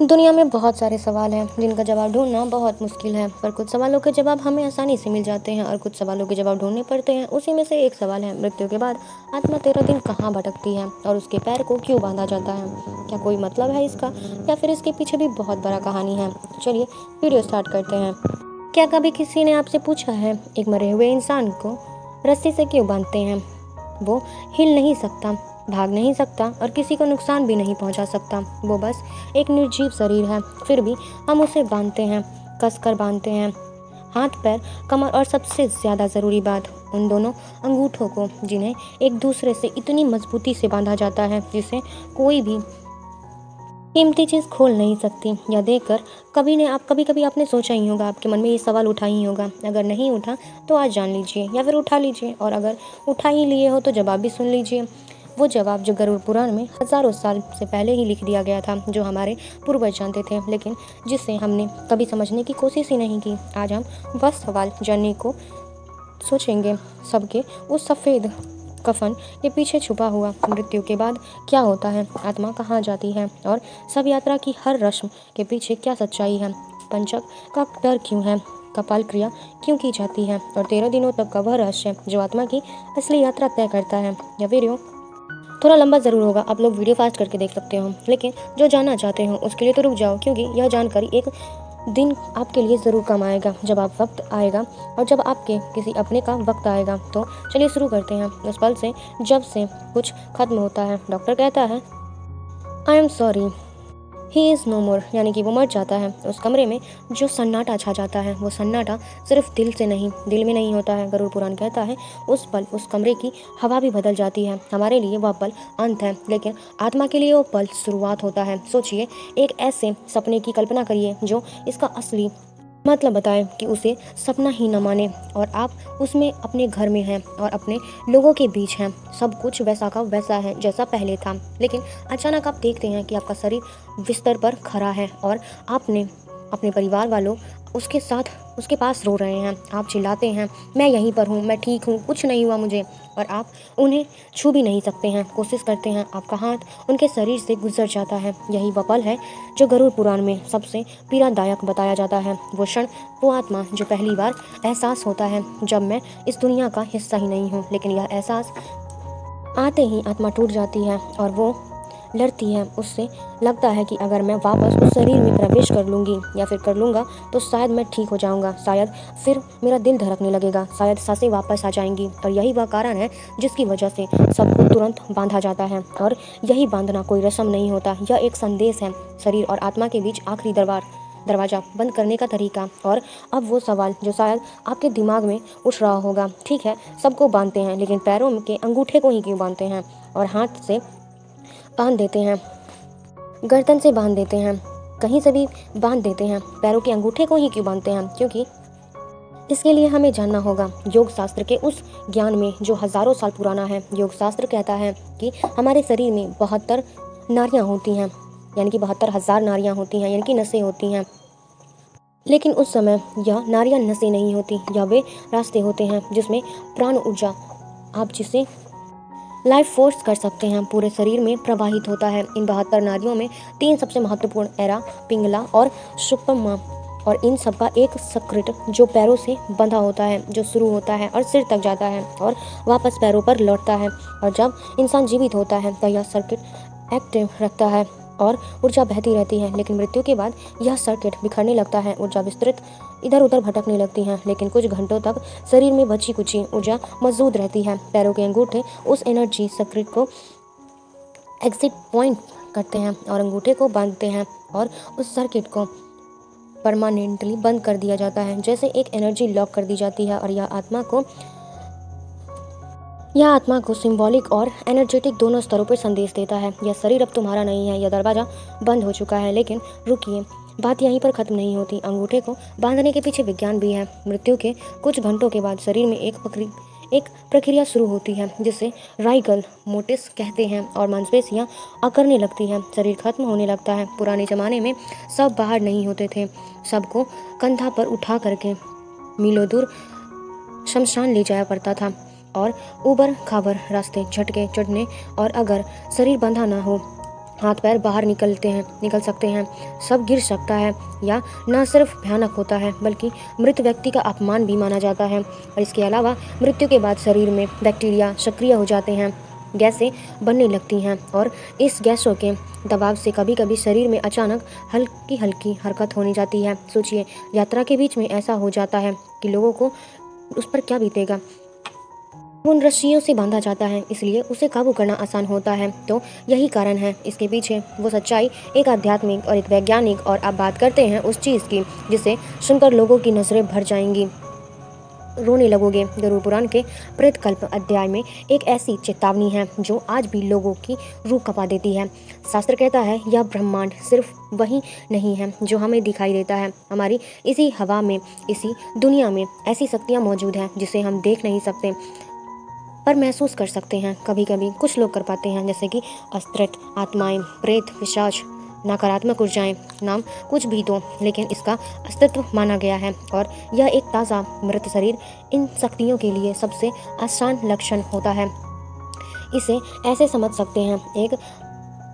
दुनिया में बहुत सारे सवाल हैं जिनका जवाब ढूंढना बहुत मुश्किल है, पर कुछ सवालों के जवाब हमें आसानी से मिल जाते हैं और कुछ सवालों के जवाब ढूंढने पड़ते हैं। उसी में से एक सवाल है, मृत्यु के बाद आत्मा 13 दिन कहाँ भटकती है और उसके पैर को क्यों बांधा जाता है? क्या कोई मतलब है इसका, या फिर इसके पीछे भी बहुत बड़ा कहानी है? चलिए वीडियो स्टार्ट करते हैं। क्या कभी किसी ने आपसे पूछा है, एक मरे हुए इंसान को रस्सी से क्यों बांधते हैं? वो हिल नहीं सकता, भाग नहीं सकता और किसी को नुकसान भी नहीं पहुंचा सकता। वो बस एक निर्जीव शरीर है, फिर भी हम उसे बांधते हैं, कसकर बांधते हैं, हाथ पैर, कमर और सबसे ज़्यादा ज़रूरी बात, उन दोनों अंगूठों को, जिन्हें एक दूसरे से इतनी मजबूती से बांधा जाता है जिसे कोई भी कीमती चीज़ खोल नहीं सकती। या देखकर कभी कभी आपने सोचा ही होगा, आपके मन में ये सवाल उठा ही होगा। अगर नहीं उठा तो आज जान लीजिए, या फिर उठा लीजिए, और अगर उठा ही लिए हो तो जवाब भी सुन लीजिए। वो जवाब जो गरुड़ पुराण में हज़ारों साल से पहले ही लिख दिया गया था, जो हमारे पूर्वज जानते थे, लेकिन जिसे हमने कभी समझने की कोशिश ही नहीं की। आज हम वह सवाल जानने को सोचेंगे, सबके उस सफ़ेद कफन के पीछे छुपा हुआ मृत्यु के बाद क्या होता है, आत्मा कहाँ जाती है, और सब यात्रा की हर रस्म के पीछे क्या सच्चाई है। पंचक का डर क्यों है, कपाल क्रिया क्यों की जाती है, और 13 दिनों तक का वह रहस्य जो आत्मा की असली यात्रा तय करता है। यह वीडियो थोड़ा लंबा ज़रूर होगा, आप लोग वीडियो फास्ट करके देख सकते हो, लेकिन जो जानना चाहते हो उसके लिए तो रुक जाओ, क्योंकि यह जानकारी एक दिन आपके लिए ज़रूर काम आएगा, जब आप वक्त आएगा और जब आपके किसी अपने का वक्त आएगा। तो चलिए शुरू करते हैं। उस पल से जब से कुछ खत्म होता है, डॉक्टर कहता है I am sorry, he is no more, यानी कि वो मर जाता है। उस कमरे में जो सन्नाटा छा जाता है, वो सन्नाटा सिर्फ दिल में नहीं होता है। गरुड़ पुराण कहता है उस पल उस कमरे की हवा भी बदल जाती है। हमारे लिए वह पल अंत है, लेकिन आत्मा के लिए वो पल शुरुआत होता है। सोचिए, एक ऐसे सपने की कल्पना करिए जो इसका असली मतलब बताए कि उसे सपना ही न माने, और आप उसमें अपने घर में हैं और अपने लोगों के बीच हैं। सब कुछ वैसा का वैसा है जैसा पहले था, लेकिन अचानक आप देखते हैं कि आपका शरीर बिस्तर पर खड़ा है और आपने अपने परिवार वालों उसके साथ उसके पास रो रहे हैं। आप चिल्लाते हैं, मैं यहीं पर हूँ, मैं ठीक हूँ, कुछ नहीं हुआ मुझे, और आप उन्हें छू भी नहीं सकते हैं। कोशिश करते हैं, आपका हाथ उनके शरीर से गुजर जाता है। यही वह पल है जो गरुड़ पुराण में सबसे पीड़ादायक बताया जाता है। वो क्षण, वो आत्मा जो पहली बार एहसास होता है, जब मैं इस दुनिया का हिस्सा ही नहीं हूँ। लेकिन यह एहसास आते ही आत्मा टूट जाती है और वो लड़ती है। उससे लगता है कि अगर मैं वापस उस शरीर में प्रवेश कर लूँगी या फिर कर लूँगा तो शायद मैं ठीक हो जाऊँगा, शायद फिर मेरा दिल धड़कने लगेगा, शायद सांसें वापस आ जाएंगी। और यही वह कारण है जिसकी वजह से सबको तुरंत बांधा जाता है। और यही बांधना कोई रस्म नहीं होता, यह एक संदेश है, शरीर और आत्मा के बीच आखिरी दरवाज़ा बंद करने का तरीका। और अब वो सवाल जो शायद आपके दिमाग में उठ रहा होगा, ठीक है सबको बांधते हैं, लेकिन पैरों के अंगूठे को ही क्यों बांधते हैं, और हाथ से बांध देते हैं, गर्दन से बांध देते हैं, कहीं से भी बांध देते हैं, पैरों के अंगूठे को ही क्यों बांधते हैं? क्योंकि इसके लिए हमें जानना होगा योग शास्त्र के उस ज्ञान में जो हजारों साल पुराना है। योग शास्त्र कहता है कि हमारे शरीर में 72 नाड़ियाँ होती हैं, यानी कि 72,000 नाड़ियाँ होती हैं, यानी कि नसें होती हैं। लेकिन उस समय यह नाड़ियाँ नसें नहीं होती, यह वे रास्ते होते हैं जिसमें प्राण ऊर्जा, आप जिसे लाइफ फोर्स कर सकते हैं, पूरे शरीर में प्रवाहित होता है। इन 72 नाड़ियों में 3 सबसे महत्वपूर्ण, एरा, पिंगला और सुषुम्ना, और इन सब का एक सर्किट जो पैरों से बंधा होता है, जो शुरू होता है और सिर तक जाता है और वापस पैरों पर लौटता है। और जब इंसान जीवित होता है तो यह सर्किट एक्टिव रखता है और ऊर्जा बहती रहती है। लेकिन मृत्यु के बाद यह सर्किट बिखरने लगता है, ऊर्जा विस्तृत इधर उधर भटकने लगती है, लेकिन कुछ घंटों तक शरीर में बची कुची ऊर्जा मौजूद रहती है। पैरों के अंगूठे उस एनर्जी सर्किट को एग्जिट पॉइंट करते हैं और अंगूठे को बांधते हैं, और उस सर्किट को परमानेंटली बंद कर दिया जाता है, जैसे एक एनर्जी लॉक कर दी जाती है। और यह आत्मा को सिंबॉलिक और एनर्जेटिक दोनों स्तरों पर संदेश देता है, यह शरीर अब तुम्हारा नहीं है, यह दरवाज़ा बंद हो चुका है। लेकिन रुकिए, बात यहीं पर ख़त्म नहीं होती। अंगूठे को बांधने के पीछे विज्ञान भी है। मृत्यु के कुछ घंटों के बाद शरीर में एक प्रक्रिया शुरू होती है जिसे राइगल मोटिस कहते हैं, और मांसपेशियां अकड़ने लगती हैं, शरीर खत्म होने लगता है। पुराने ज़माने में सब बाहर नहीं होते थे, सबको कंधा पर उठा करके मीलों दूर शमशान ले जाया पड़ता था, और ऊबर खाबर रास्ते झटके चढ़ने, और अगर शरीर बंधा ना हो हाथ पैर बाहर निकल सकते हैं, सब गिर सकता है, या न सिर्फ भयानक होता है बल्कि मृत व्यक्ति का अपमान भी माना जाता है। और इसके अलावा मृत्यु के बाद शरीर में बैक्टीरिया सक्रिय हो जाते हैं, गैसें बनने लगती हैं, और इस गैसों के दबाव से कभी कभी शरीर में अचानक हल्की हल्की हरकत होने जाती है। सोचिए, यात्रा के बीच में ऐसा हो जाता है कि लोगों को उस पर क्या बीतेगा। उन रस्सियों से बांधा जाता है, इसलिए उसे काबू करना आसान होता है। तो यही कारण है इसके पीछे, वो सच्चाई एक आध्यात्मिक और एक वैज्ञानिक। और अब बात करते हैं उस चीज़ की जिसे सुनकर लोगों की नज़रें भर जाएंगी, रोने लगोगे। गरुड़ पुराण के प्रेतकल्प अध्याय में एक ऐसी चेतावनी है जो आज भी लोगों की रूह कँपा देती है। शास्त्र कहता है यह ब्रह्मांड सिर्फ वही नहीं है जो हमें दिखाई देता है, हमारी इसी हवा में, इसी दुनिया में ऐसी शक्तियाँ मौजूद हैं जिसे हम देख नहीं सकते पर महसूस कर सकते हैं। कभी कभी कुछ लोग कर पाते हैं, जैसे कि अस्त्रित आत्माएं, प्रेत, पिशाच, नकारात्मक ऊर्जाएं, नाम कुछ भी दो, लेकिन इसका अस्तित्व माना गया है। और यह एक ताज़ा मृत शरीर इन शक्तियों के लिए सबसे आसान लक्षण होता है। इसे ऐसे समझ सकते हैं, एक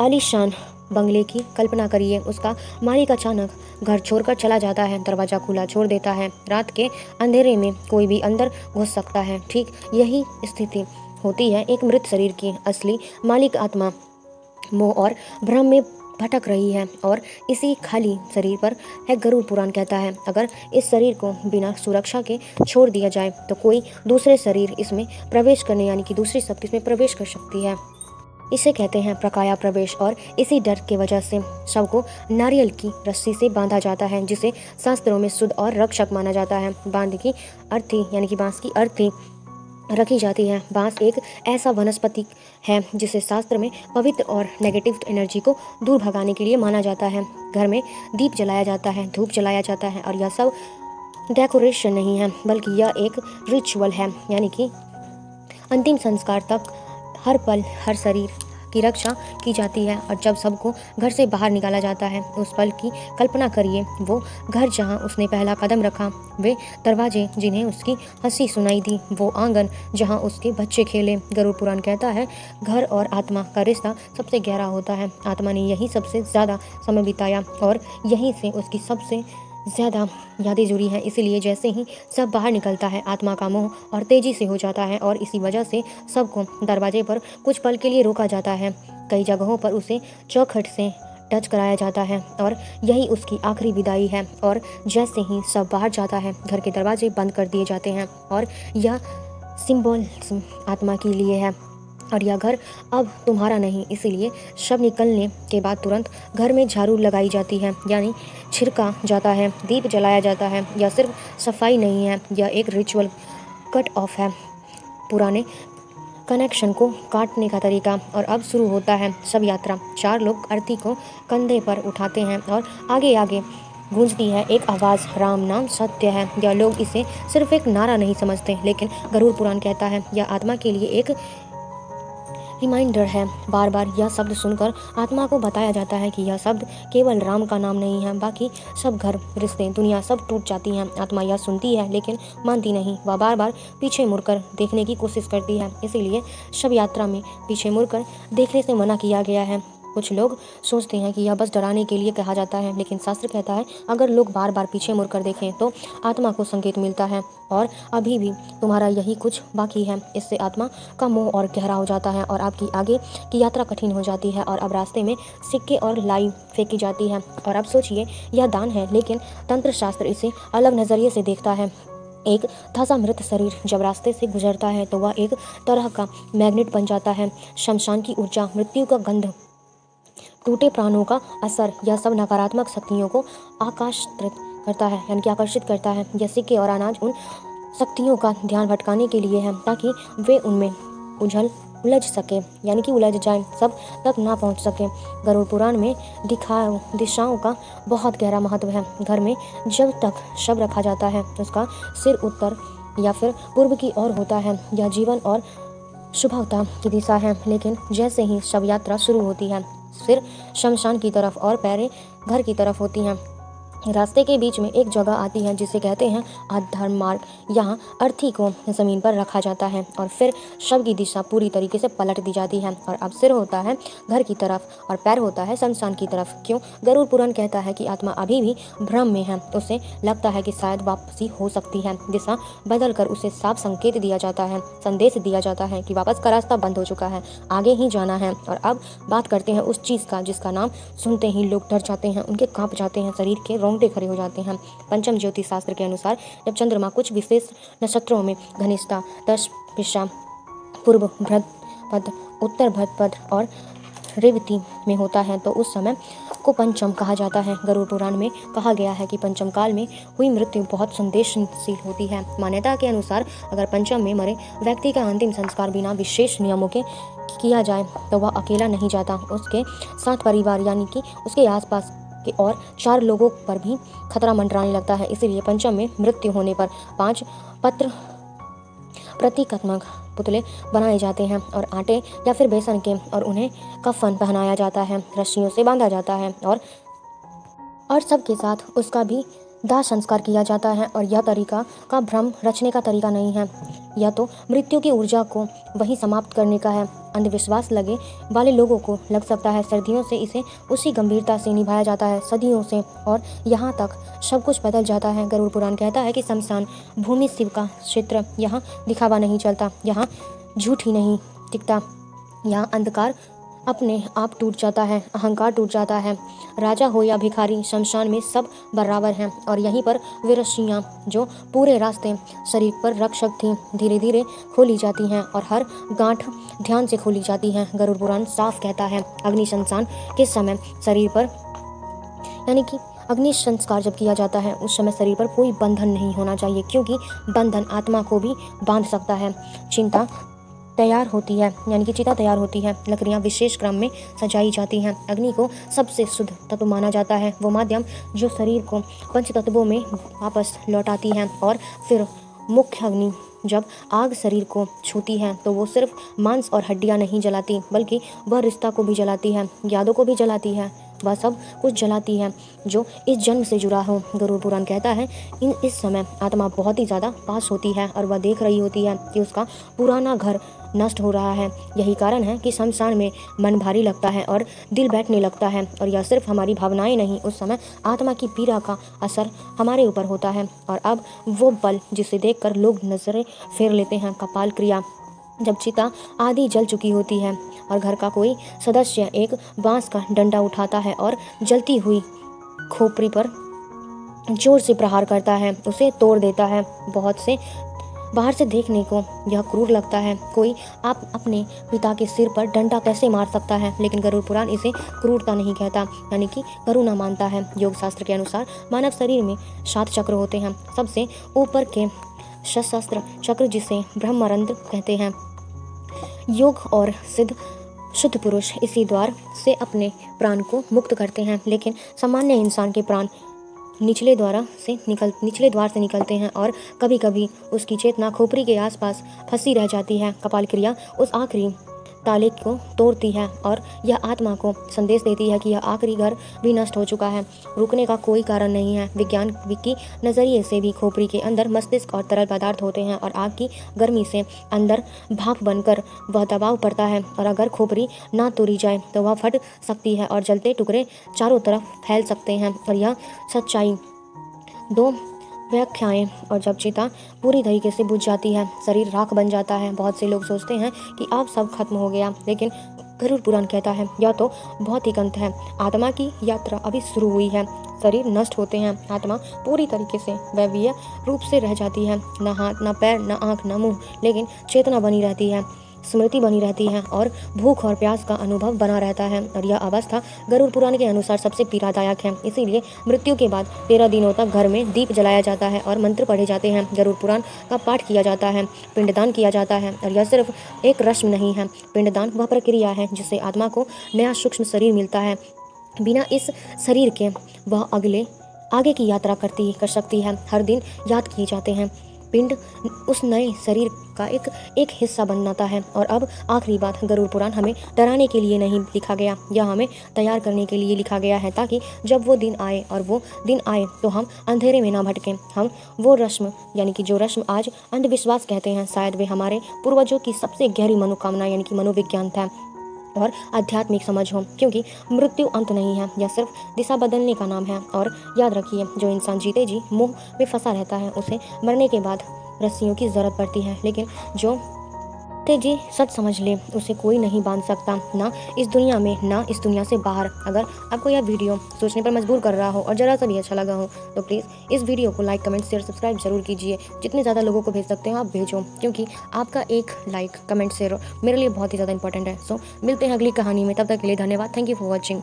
आलीशान बंगले की कल्पना करिए। उसका मालिक अचानक घर छोड़कर चला जाता है, दरवाज़ा खुला छोड़ देता है। रात के अंधेरे में कोई भी अंदर घुस सकता है। ठीक यही स्थिति होती है एक मृत शरीर की। असली मालिक आत्मा मोह और भ्रम में भटक रही है, और इसी खाली शरीर पर है गरुड़ पुराण कहता है अगर इस शरीर को बिना सुरक्षा के छोड़ दिया जाए तो कोई दूसरे शरीर इसमें प्रवेश करने, यानी कि दूसरी शक्ति इसमें प्रवेश कर सकती है। इसे कहते हैं प्रकाया प्रवेश। और इसी डर की वजह से शव को नारियल की रस्सी से बांधा जाता है, जिसे शास्त्रों में शुद्ध और रक्षक माना जाता है। बांध की अर्थी, यानी कि बांस की अर्थी रखी जाती है। बांस एक ऐसा वनस्पति है जिसे शास्त्र में पवित्र और नेगेटिव एनर्जी को दूर भगाने के लिए माना जाता है। घर में दीप जलाया जाता है, धूप जलाया जाता है, और यह सब डेकोरेशन नहीं है बल्कि यह एक रिचुअल है, यानी कि अंतिम संस्कार तक हर पल हर शरीर की रक्षा की जाती है। और जब सबको घर से बाहर निकाला जाता है, उस पल की कल्पना करिए। वो घर जहां उसने पहला कदम रखा, वे दरवाजे जिन्हें उसकी हंसी सुनाई दी, वो आंगन जहां उसके बच्चे खेले। गरुड़ पुराण कहता है घर और आत्मा का रिश्ता सबसे गहरा होता है। आत्मा ने यही सबसे ज़्यादा समय बिताया और यहीं से उसकी सबसे ज़्यादा यादें जुड़ी हैं। इसीलिए जैसे ही सब बाहर निकलता है, आत्मा का मोह और तेज़ी से हो जाता है, और इसी वजह से सबको दरवाजे पर कुछ पल के लिए रोका जाता है। कई जगहों पर उसे चौखट से टच कराया जाता है, और यही उसकी आखिरी विदाई है। और जैसे ही सब बाहर जाता है, घर के दरवाजे बंद कर दिए जाते हैं, और यह सिंबॉलिज्म आत्मा के लिए है। और यह घर अब तुम्हारा नहीं। इसीलिए शव निकलने के बाद तुरंत घर में झाड़ू लगाई जाती है, यानी छिड़का जाता है, दीप जलाया जाता है। यह सिर्फ सफाई नहीं है, यह एक रिचुअल कट ऑफ है, पुराने कनेक्शन को काटने का तरीका। और अब शुरू होता है शव यात्रा। 4 लोग अर्थी को कंधे पर उठाते हैं, और आगे आगे गूंजती है एक आवाज़, राम नाम सत्य है। यह लोग इसे सिर्फ एक नारा नहीं समझते, लेकिन गरुड़ पुराण कहता है यह आत्मा के लिए एक रिमाइंडर है। बार बार यह शब्द सुनकर आत्मा को बताया जाता है कि यह शब्द केवल राम का नाम नहीं है, बाकी सब घर, रिश्ते, दुनिया सब टूट जाती हैं। आत्मा यह सुनती है लेकिन मानती नहीं। वह बार बार पीछे मुड़कर देखने की कोशिश करती है। इसीलिए शव यात्रा में पीछे मुड़कर देखने से मना किया गया है। कुछ लोग सोचते हैं कि यह बस डराने के लिए कहा जाता है, लेकिन शास्त्र कहता है अगर लोग बार बार पीछे मुड़कर देखें तो आत्मा को संकेत मिलता है और अभी भी तुम्हारा यही कुछ बाकी है। इससे आत्मा का मोह और गहरा हो जाता है और आपकी आगे की यात्रा कठिन हो जाती है। और अब रास्ते में सिक्के और लाई फेंकी जाती है। और अब सोचिए, यह दान है, लेकिन तंत्र शास्त्र इसे अलग नज़रिए से देखता है। एक ताज़ा मृत शरीर जब रास्ते से गुजरता है तो वह एक तरह का मैग्नेट बन जाता है। शमशान की ऊर्जा, मृत्यु का गंध, टूटे प्राणों का असर, यह सब नकारात्मक शक्तियों को आकर्षित करता है, यानी कि आकर्षित करता है। यह सिक्के और अनाज उन शक्तियों का ध्यान भटकाने के लिए है, ताकि वे उनमें उलझ सके, यानी कि उलझ जाए, सब तक ना पहुंच सके। गरुड़ पुराण में दिशाओं का बहुत गहरा महत्व है। घर में जब तक शव रखा जाता है उसका सिर उत्तर या फिर पूर्व की ओर होता है। यह जीवन और शुभता की दिशा है। लेकिन जैसे ही शव यात्रा शुरू होती है, सिर शमशान की तरफ और पैरें घर की तरफ होती हैं। रास्ते के बीच में एक जगह आती है जिसे कहते हैं अधर्म मार्ग। यहाँ अर्थी को ज़मीन पर रखा जाता है और फिर शव की दिशा पूरी तरीके से पलट दी जाती है और अब सिर होता है घर की तरफ और पैर होता है शमशान की तरफ। क्यों? गरुड़ पुराण कहता है कि आत्मा अभी भी भ्रम में है। उसे लगता है कि शायद वापसी हो सकती है। दिशा बदल कर उसे साफ संकेत दिया जाता है, संदेश दिया जाता है कि वापस का रास्ता बंद हो चुका है, आगे ही जाना है। और अब बात करते हैं उस चीज़ का जिसका नाम सुनते ही लोग डर जाते हैं, उनके कांप जाते हैं, शरीर के रोंगटे खड़े हो जाते हैं। पंचम ज्योतिष शास्त्र के अनुसार जब चंद्रमा कुछ विशेष नक्षत्रों में घनिष्ठता दशभिषा, पूर्व भद्रपद, उत्तर भद्रपद और रेवती में होता है तो उस समय को पंचम कहा जाता है। गरुड़ पुराण में कहा गया है कि पंचम काल में हुई मृत्यु बहुत संदेशशील होती है। मान्यता के अनुसार अगर पंचम में मरे व्यक्ति का अंतिम संस्कार बिना विशेष नियमों के किया जाए तो वह अकेला नहीं जाता, उसके साथ परिवार यानी कि उसके आसपास के और 4 लोगों पर भी खतरा मंडराने लगता है। इसीलिए पंचम में मृत्यु होने पर 5 पत्र प्रतीकात्मक पुतले बनाए जाते हैं और आटे या फिर बेसन के, और उन्हें कफन पहनाया जाता है, रस्सियों से बांधा जाता है और सबके साथ उसका भी दाह संस्कार किया जाता है। और यह तरीका का भ्रम रचने का तरीका नहीं है, यह तो मृत्यु की ऊर्जा को वही समाप्त करने का है। अंधविश्वास लगे वाले लोगों को लग सकता है सदियों से इसे उसी गंभीरता से निभाया जाता है, सदियों से, और यहाँ तक सब कुछ बदल जाता है। गरुड़ पुराण कहता है कि शमशान भूमि शिव का क्षेत्र, यहाँ दिखावा नहीं चलता, यहाँ झूठ ही नहीं टिकता, यहाँ अंधकार अपने आप टूट जाता है, अहंकार टूट जाता है। राजा हो या भिखारी, शमशान में सब बराबर हैं। और यहीं पर वे रस्सियाँ जो पूरे रास्ते शरीर पर रक्षक थीं धीरे धीरे खोली जाती हैं और हर गांठ ध्यान से खोली जाती हैं। गरुड़ पुराण साफ कहता है अग्नि संस्कार के समय शरीर पर यानी कि अग्नि संस्कार जब किया जाता है उस समय शरीर पर कोई बंधन नहीं होना चाहिए, क्योंकि बंधन आत्मा को भी बांध सकता है। चिंता तैयार होती है यानी कि चिता तैयार होती है, लकड़ियाँ विशेष क्रम में सजाई जाती हैं। अग्नि को सबसे शुद्ध तत्व माना जाता है, वो माध्यम जो शरीर को पंच तत्वों में वापस लौटाती है। और फिर मुख्य अग्नि जब आग शरीर को छूती है तो वो सिर्फ मांस और हड्डियां नहीं जलाती, बल्कि वह रिश्ता को भी जलाती है, यादों को भी जलाती है, वह सब कुछ जलाती है जो इस जन्म से जुड़ा हो। गरुड़ पुराण कहता है इस समय आत्मा बहुत ही ज़्यादा पास होती है और वह देख रही होती है कि उसका पुराना घर नष्ट हो रहा है। यही कारण है कि शमशान में मन भारी लगता है और दिल बैठने लगता है। और यह सिर्फ हमारी भावनाएं नहीं, उस समय आत्मा की पीड़ा का असर हमारे ऊपर होता है। और अब वो पल जिसे देखकर लोग नजरें फेर लेते हैं, कपाल क्रिया, जब चिता आधी जल चुकी होती है और घर का कोई सदस्य एक बांस का डंडा उठाता है और जलती हुई खोपड़ी पर जोर से प्रहार करता है, उसे तोड़ देता है। बहुत से बाहर से देखने को यह क्रूर लगता है, कोई आप अपने पिता के सिर पर डंडा कैसे मार सकता है, लेकिन गरुड़ पुराण इसे क्रूरता नहीं कहता, यानी कि करुणा मानता है। योग शास्त्र के अनुसार मानव शरीर में 7 चक्र होते हैं। सबसे ऊपर के सशस्त्र चक्र जिसे ब्रह्मरंध्र कहते हैं, योग और सिद्ध शुद्ध पुरुष इसी द्वार से अपने प्राण को मुक्त करते हैं, लेकिन सामान्य इंसान के प्राण निचले द्वार से निकलते हैं और कभी कभी उसकी चेतना खोपड़ी के आसपास फंसी रह जाती है। कपाल क्रिया उस आखिरी ताले को तोड़ती है और यह आत्मा को संदेश देती है कि यह आखिरी घर भी नष्ट हो चुका है, रुकने का कोई कारण नहीं है। विज्ञान के नज़रिए से भी खोपड़ी के अंदर मस्तिष्क और तरल पदार्थ होते हैं और आग की गर्मी से अंदर भाप बनकर वह दबाव पड़ता है, और अगर खोपड़ी ना तोड़ी जाए तो वह फट सकती है और जलते टुकड़े चारों तरफ फैल सकते हैं। और यह सच्चाई 2 व्याख्याएं। और जब चिता पूरी तरीके से बुझ जाती है, शरीर राख बन जाता है। बहुत से लोग सोचते हैं कि अब सब खत्म हो गया, लेकिन गरुड़ पुराण कहता है यह तो भौतिक अंत है, आत्मा की यात्रा अभी शुरू हुई है। शरीर नष्ट होते हैं, आत्मा पूरी तरीके से दैवीय रूप से रह जाती है, न हाथ न पैर न आँख न मुँह, लेकिन चेतना बनी रहती है, स्मृति बनी रहती है और भूख और प्यास का अनुभव बना रहता है। और यह अवस्था गरुड़ पुराण के अनुसार सबसे पीड़ादायक है। इसीलिए मृत्यु के बाद 13 दिनों तक घर में दीप जलाया जाता है और मंत्र पढ़े जाते हैं, गरुड़ पुराण का पाठ किया जाता है, पिंडदान किया जाता है। और यह सिर्फ एक रस्म नहीं है, पिंडदान वह प्रक्रिया है जिससे आत्मा को नया सूक्ष्म शरीर मिलता है। बिना इस शरीर के वह आगे की यात्रा कर सकती है। हर दिन याद किए जाते हैं, पिंड उस नए शरीर का एक हिस्सा बनाता है। और अब आखिरी बात, गरुड़ पुराण हमें डराने के लिए नहीं लिखा गया, यह हमें तैयार करने के लिए लिखा गया है, ताकि जब वो दिन आए तो हम अंधेरे में ना भटकें। हम वो रस्म यानी कि जो रस्म आज अंधविश्वास कहते हैं, शायद वे हमारे पूर्वजों की सबसे गहरी मनोकामना यानी कि मनोविज्ञान था और आध्यात्मिक समझ हो, क्योंकि मृत्यु अंत नहीं है, यह सिर्फ दिशा बदलने का नाम है। और याद रखिए, जो इंसान जीते जी मोह में फंसा रहता है, उसे मरने के बाद रस्सियों की जरूरत पड़ती है, लेकिन जो जी सच समझ ले, उसे कोई नहीं बांध सकता, ना इस दुनिया में ना इस दुनिया से बाहर। अगर आपको यह वीडियो सोचने पर मजबूर कर रहा हो और ज़रा सा भी अच्छा लगा हो तो प्लीज़ इस वीडियो को लाइक, कमेंट, शेयर, सब्सक्राइब जरूर कीजिए। जितने ज़्यादा लोगों को भेज सकते हो आप भेजो, क्योंकि आपका एक लाइक, कमेंट, शेयर मेरे लिए बहुत ही ज़्यादा इंपॉर्टेंट है। सो मिलते हैं अगली कहानी में, तब तक के लिए धन्यवाद। Thank you for watching.